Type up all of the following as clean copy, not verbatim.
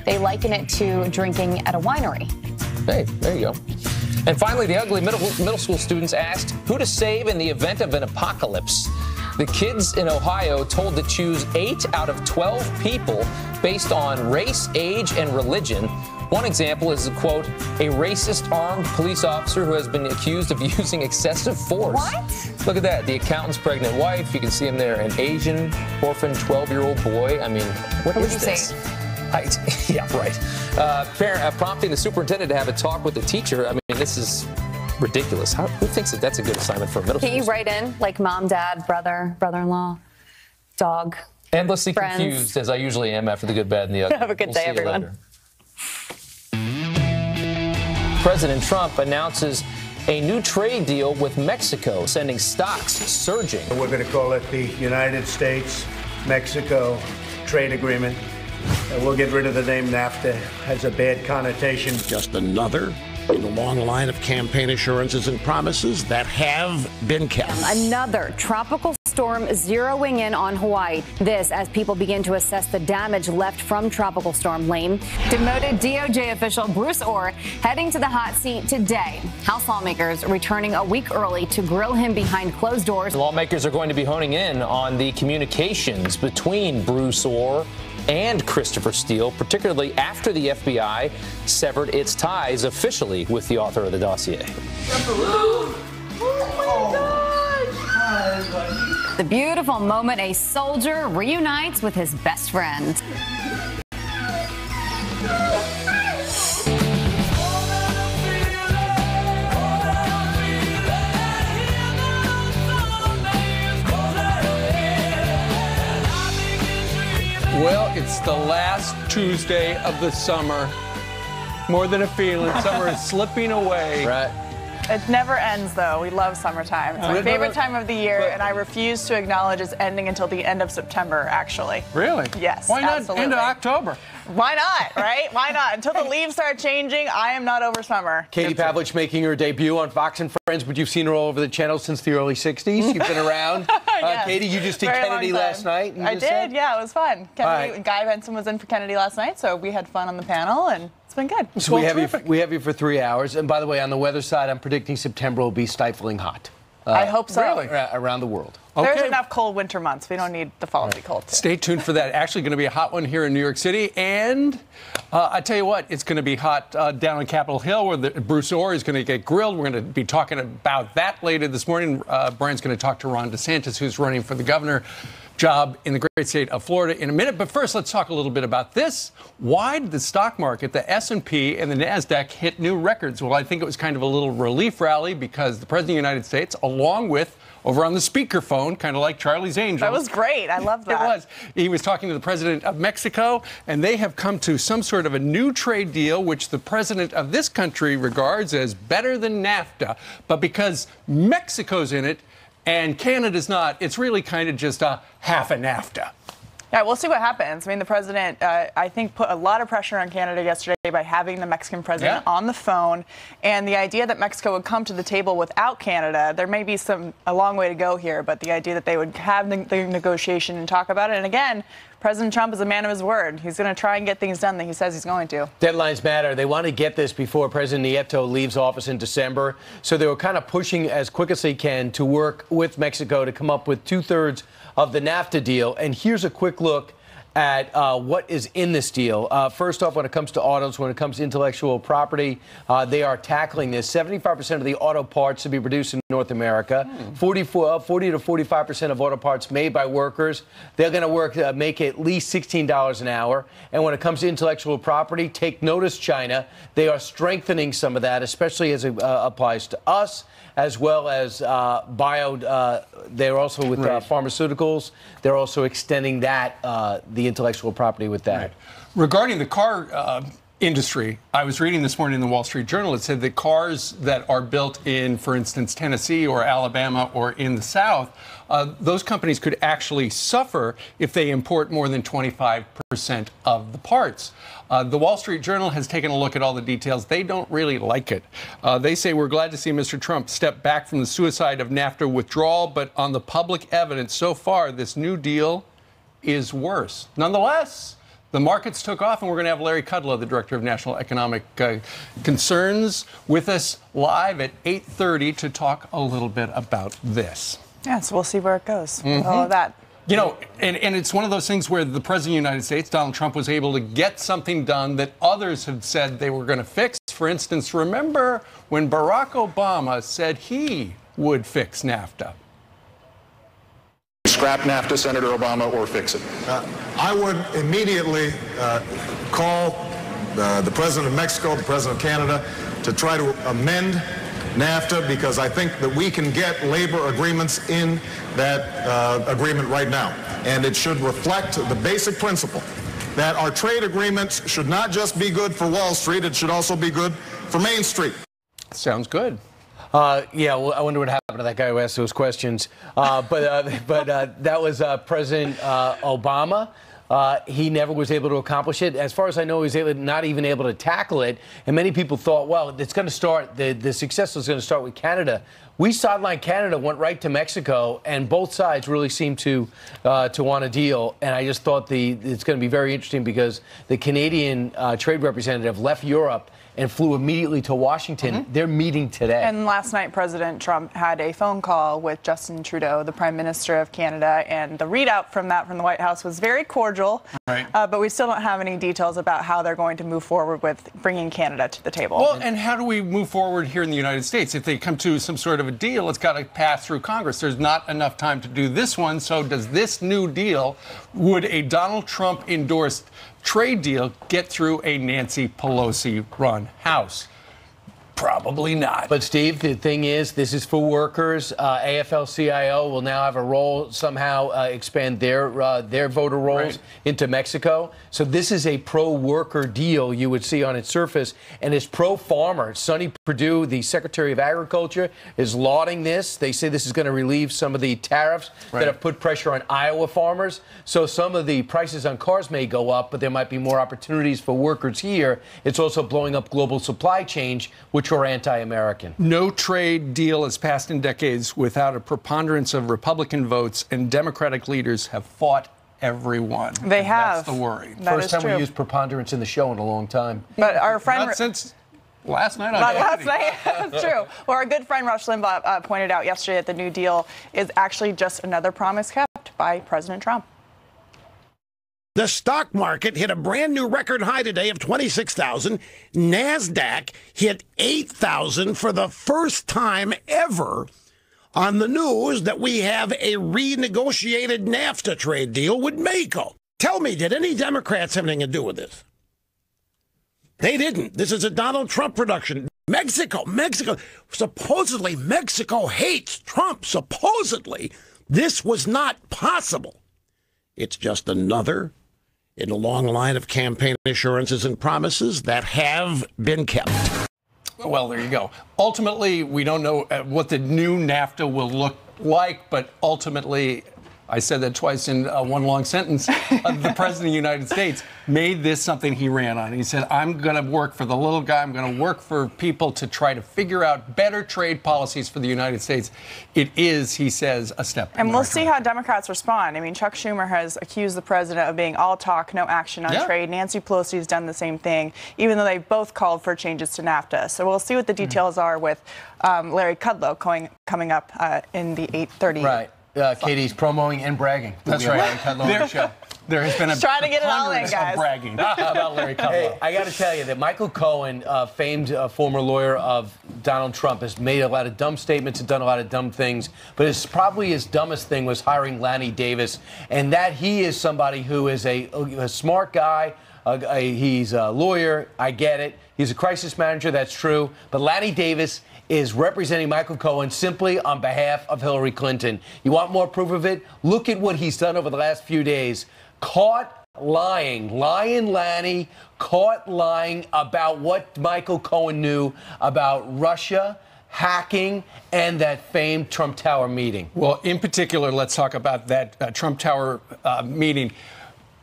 They liken it to drinking at a winery. Hey, there you go. And finally, the ugly middle school students asked who to save in the event of an apocalypse. The kids in Ohio told to choose 8 out of 12 people based on race, age, and religion. One example is, quote, a racist armed police officer who has been accused of using excessive force. What? Look at that. The accountant's pregnant wife. You can see him there. An Asian orphan 12-year-old boy. I mean, what is this? Yeah, right. Parent prompting the superintendent to have a talk with the teacher. I mean, this is ridiculous. Who thinks that that's a good assignment for a middle school? Can't you write in, like mom, dad, brother, brother-in-law, dog? Endlessly friends. Confused, as I usually am after the good, bad, and the ugly. Have a good day, everyone. Later. President Trump announces a new trade deal with Mexico, sending stocks surging. We're going to call it the United States-Mexico Trade Agreement. We'll get rid of the name NAFTA. It has a bad connotation. Just another in a long line of campaign assurances and promises that have been kept. Another tropical storm zeroing in on Hawaii. This as people begin to assess the damage left from Tropical Storm Lane. Demoted DOJ official Bruce Orr heading to the hot seat today. House lawmakers returning a week early to grill him behind closed doors. The lawmakers are going to be honing in on the communications between Bruce Orr and Christopher Steele, particularly after the FBI severed its ties officially with the author of the dossier. The beautiful moment a soldier reunites with his best friend. Well, it's the last Tuesday of the summer. More than a feeling, summer is slipping away. Right. It never ends, though. We love summertime. It's my favorite time of the year, and I refuse to acknowledge it's ending until the end of September, actually. Really? Yes, Why not absolutely. end of October? Why not, right? Why not? Until the leaves start changing, I am not over summer. Katie Pavlich making her debut on Fox and Friends, but you've seen her all over the channel since the early 60s. You've been around. Yes, Katie, you just did very Kennedy long time. last night. I did, yeah, it was fun. Kennedy, Guy Benson was in for Kennedy last night, so we had fun on the panel, and it's been good. So we have you for 3 hours. And by the way, on the weather side, I'm predicting September will be stifling hot. I hope so. Really? Around the world. Okay. There's enough cold winter months. We don't need the fall to be cold. Stay tuned for that. Actually going to be a hot one here in New York City. And I tell you what, it's going to be hot down on Capitol Hill where Bruce Orr is going to get grilled. We're going to be talking about that later this morning. Brian's going to talk to Ron DeSantis, who's running for the governor job in the great state of Florida in a minute. But first, let's talk a little bit about this. Why did the stock market, the S&P and the NASDAQ, hit new records? Well, I think it was kind of a little relief rally because the President of the United States, along with over on the speakerphone, kind of like Charlie's Angels. That was great. I love that. It was. He was talking to the president of Mexico, and they have come to some sort of a new trade deal, which the president of this country regards as better than NAFTA. But because Mexico's in it and Canada's not, it's really kind of just a half a NAFTA. Yeah, we'll see what happens. I mean, the president, I think, put a lot of pressure on Canada yesterday by having the Mexican president on the phone. And the idea that Mexico would come to the table without Canada, there may be a long way to go here, but the idea that they would have the negotiation and talk about it. And again, President Trump is a man of his word. He's going to try and get things done that he says he's going to. Deadlines matter. They want to get this before President Nieto leaves office in December. So they were kind of pushing as quick as they can to work with Mexico to come up with 2/3 of the NAFTA deal. And here's a quick look at what is in this deal. First off, when it comes to autos, when it comes to intellectual property, they are tackling this. 75% of the auto parts to be produced in North America. 40 to 45% of auto parts made by workers. They're going to make at least $16 an hour. And when it comes to intellectual property, take notice, China. They are strengthening some of that, especially as it applies to us, as well as they're also with pharmaceuticals. They're also extending that, the intellectual property with that. Right. Regarding the car industry, I was reading this morning in the Wall Street Journal, it said that cars that are built in, for instance, Tennessee or Alabama or in the South, those companies could actually suffer if they import more than 25% of the parts. The Wall Street Journal has taken a look at all the details. They don't really like it. They say, we're glad to see Mr. Trump step back from the suicide of NAFTA withdrawal, but on the public evidence so far, this new deal is worse. Nonetheless, the markets took off, and we're going to have Larry Kudlow, the Director of National Economic Concerns, with us live at 8:30 to talk a little bit about this. Yeah, so we'll see where it goes. All of that. You know, and it's one of those things where the President of the United States, Donald Trump, was able to get something done that others had said they were going to fix. For instance, remember when Barack Obama said he would fix NAFTA? Scrap NAFTA, Senator Obama, or fix it? I would immediately call the President of Mexico, the President of Canada, to try to amend NAFTA, because I think that we can get labor agreements in that agreement right now. And it should reflect the basic principle that our trade agreements should not just be good for Wall Street, it should also be good for Main Street. Sounds good. Yeah, well, I wonder what happened to that guy who asked those questions. But that was President Obama. He never was able to accomplish it. As far as I know, he was not even able to tackle it. And many people thought, well, it's going to start, the success is going to start with Canada. We sidelined Canada, went right to Mexico, and both sides really seemed to want a deal. And I just thought it's going to be very interesting because the Canadian trade representative left Europe and flew immediately to Washington. They're meeting today. And last night, President Trump had a phone call with Justin Trudeau, the Prime Minister of Canada, and the readout from that from the White House was very cordial. Right. But we still don't have any details about how they're going to move forward with bringing Canada to the table. Well, and how do we move forward here in the United States? If they come to some sort of a deal, it's got to pass through Congress. There's not enough time to do this one. So does this new deal, would a Donald Trump endorsed trade deal get through a Nancy Pelosi-run House? Probably not. But, Steve, the thing is, this is for workers. AFL-CIO will now have a role, somehow expand their voter rolls into Mexico. So this is a pro-worker deal you would see on its surface, and it's pro-farmer. Sonny Perdue, the Secretary of Agriculture, is lauding this. They say this is going to relieve some of the tariffs that have put pressure on Iowa farmers. So some of the prices on cars may go up, but there might be more opportunities for workers here. It's also blowing up global supply chains, which are anti-American. No trade deal has passed in decades without a preponderance of Republican votes, and Democratic leaders have fought every one. They have. That's the worry. First time we used preponderance in the show in a long time. But our friend... Not since last night on Last night, that's true. Well, our good friend Rush Limbaugh pointed out yesterday that the New Deal is actually just another promise kept by President Trump. The stock market hit a brand new record high today of 26,000. NASDAQ hit 8,000 for the first time ever on the news that we have a renegotiated NAFTA trade deal with Mexico. Tell me, did any Democrats have anything to do with this? They didn't. This is a Donald Trump production. Mexico. Supposedly, Mexico hates Trump. Supposedly, this was not possible. It's just another in a long line of campaign assurances and promises that have been kept. Well, there you go. Ultimately, we don't know what the new NAFTA will look like, but ultimately, I said that twice in one long sentence, the President of the United States made this something he ran on. He said, I'm going to work for the little guy. I'm going to work for people to try to figure out better trade policies for the United States. It is, he says, a step. And we'll see how Democrats respond. I mean, Chuck Schumer has accused the president of being all talk, no action on trade. Nancy Pelosi has done the same thing, even though they both called for changes to NAFTA. So we'll see what the details are with Larry Kudlow coming up in the 8:30. Right. Katie's promoing and bragging. That's right. There has been a trying to get it all in, guys. Bragging about Larry Kudlow. Hey, I got to tell you that Michael Cohen, famed former lawyer of Donald Trump, has made a lot of dumb statements and done a lot of dumb things. But probably his dumbest thing was hiring Lanny Davis, and that he is somebody who is a smart guy. He's a lawyer. I get it. He's a crisis manager. That's true. But Lanny Davis is representing Michael Cohen simply on behalf of Hillary Clinton. You want more proof of it? Look at what he's done over the last few days. Caught lying. Lying Lanny caught lying about what Michael Cohen knew about Russia, hacking, and that famed Trump Tower meeting. Well, in particular, let's talk about that Trump Tower meeting.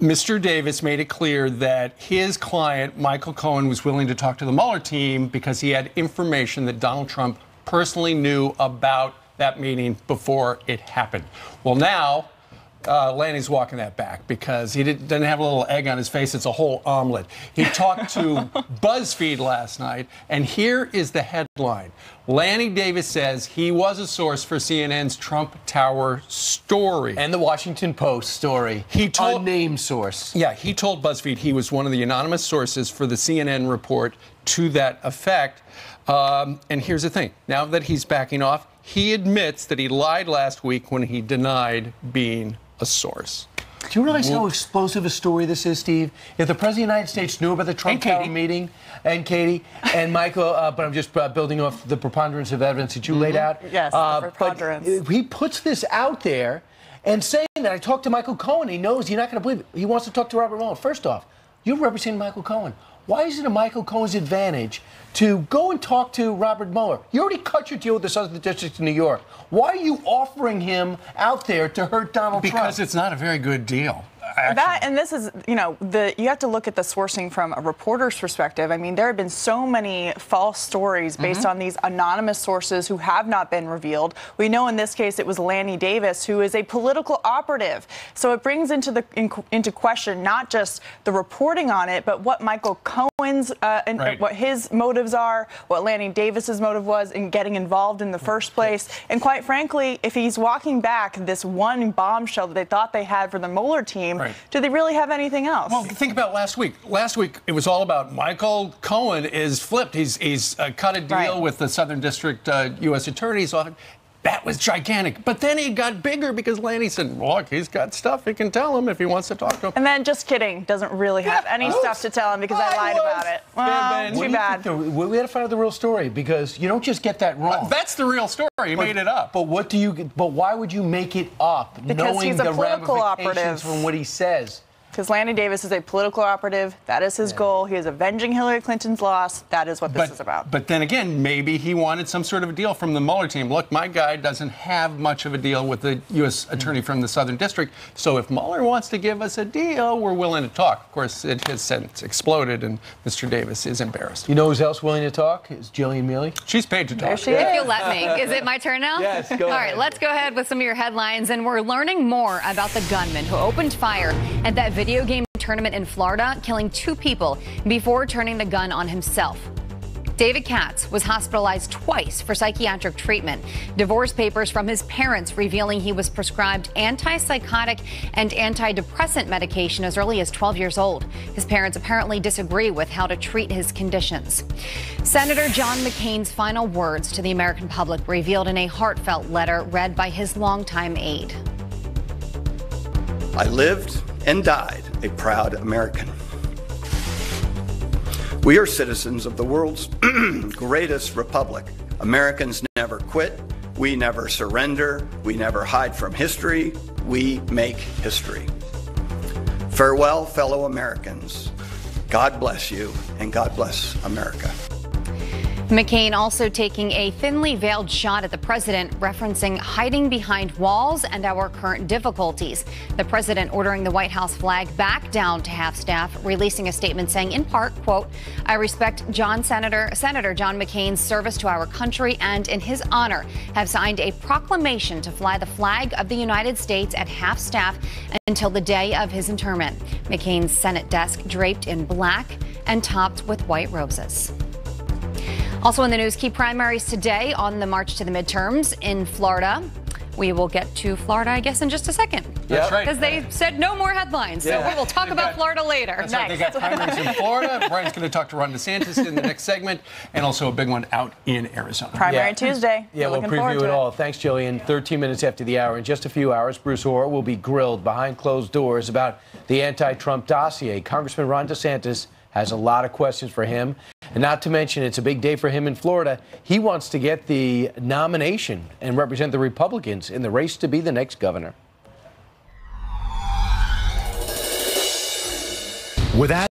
Mr. Davis made it clear that his client, Michael Cohen, was willing to talk to the Mueller team because he had information that Donald Trump personally knew about that meeting before it happened. Well, now, Lanny's walking that back because he doesn't have a little egg on his face. It's a whole omelet. He talked to BuzzFeed last night, and here is the headline. Lanny Davis says he was a source for CNN's Trump Tower story. And the Washington Post story. Unnamed source. Yeah, he told BuzzFeed he was one of the anonymous sources for the CNN report to that effect. And here's the thing. Now that he's backing off, he admits that he lied last week when he denied being a source. Do you realize how explosive a story this is, Steve? If the President of the United States knew about the Trump Tower meeting, and Katie, and Michael, but I'm just building off the preponderance of evidence that you laid out. Yes, the preponderance. But he puts this out there and saying that I talked to Michael Cohen. He knows you're not going to believe it. He wants to talk to Robert Mueller. First off, you're representing Michael Cohen. Why is it a Michael Cohen's advantage to go and talk to Robert Mueller? You already cut your deal with the Southern District of New York. Why are you offering him out there to hurt Donald Trump? Because it's not a very good deal. And this is, you have to look at the sourcing from a reporter's perspective. I mean, there have been so many false stories based on these anonymous sources who have not been revealed. We know in this case it was Lanny Davis, who is a political operative. So it brings into question not just the reporting on it, but what Michael Cohen's what his motives are, what Lanny Davis's motive was in getting involved in the first place. And quite frankly, if he's walking back this one bombshell that they thought they had for the Mueller team, do they really have anything else? Well, think about last week. Last week, it was all about Michael Cohen is flipped. He's cut a deal with the Southern District U.S. Attorney's Office. That was gigantic. But then he got bigger because Lanny said, look, he's got stuff. He can tell him if he wants to talk to him. And then, just kidding, doesn't really have any stuff to tell him because I lied about it. Well, too bad. We had to find out the real story because you don't just get that wrong. That's the real story. He made it up. But why would you make it up because knowing he's a the political ramifications operative. from what he says? Because Lanny Davis is a political operative. That is his goal. He is avenging Hillary Clinton's loss. That is what this is about. But then again, maybe he wanted some sort of a deal from the Mueller team. Look, my guy doesn't have much of a deal with the U.S. attorney from the Southern District. So if Mueller wants to give us a deal, we're willing to talk. Of course, it has since exploded, and Mr. Davis is embarrassed. You know who's else willing to talk? Is Jillian Mealy. She's paid to talk. There she is. If you'll let me. Is it my turn now? Yes, go ahead. All right, let's go ahead with some of your headlines. And we're learning more about the gunman who opened fire at that video game tournament in Florida, killing 2 people before turning the gun on himself. David Katz was hospitalized twice for psychiatric treatment. Divorce papers from his parents revealing he was prescribed antipsychotic and antidepressant medication as early as 12 years old. His parents apparently disagree with how to treat his conditions. Senator John McCain's final words to the American public revealed in a heartfelt letter read by his longtime aide. I lived and died a proud American. We are citizens of the world's greatest republic. Americans never quit. We never surrender. We never hide from history. We make history. Farewell, fellow Americans. God bless you, and God bless America. McCain also taking a thinly veiled shot at the president, referencing hiding behind walls and our current difficulties. The president ordering the White House flag back down to half-staff, releasing a statement saying, in part, quote, I respect Senator John McCain's service to our country and in his honor have signed a proclamation to fly the flag of the United States at half-staff until the day of his interment. McCain's Senate desk draped in black and topped with white roses. Also in the news, key primaries today on the march to the midterms in Florida. We will get to Florida, I guess, in just a second. That's right. Because they said no more headlines. So we will talk about Florida later. That's right. They got primaries in Florida. Brian's going to talk to Ron DeSantis in the next segment, and also a big one out in Arizona. Primary Tuesday. Yeah, we'll preview it all. Thanks, Jillian. 13 minutes after the hour. In just a few hours, Bruce Orr will be grilled behind closed doors about the anti-Trump dossier. Congressman Ron DeSantis has a lot of questions for him. And not to mention, it's a big day for him in Florida. He wants to get the nomination and represent the Republicans in the race to be the next governor. With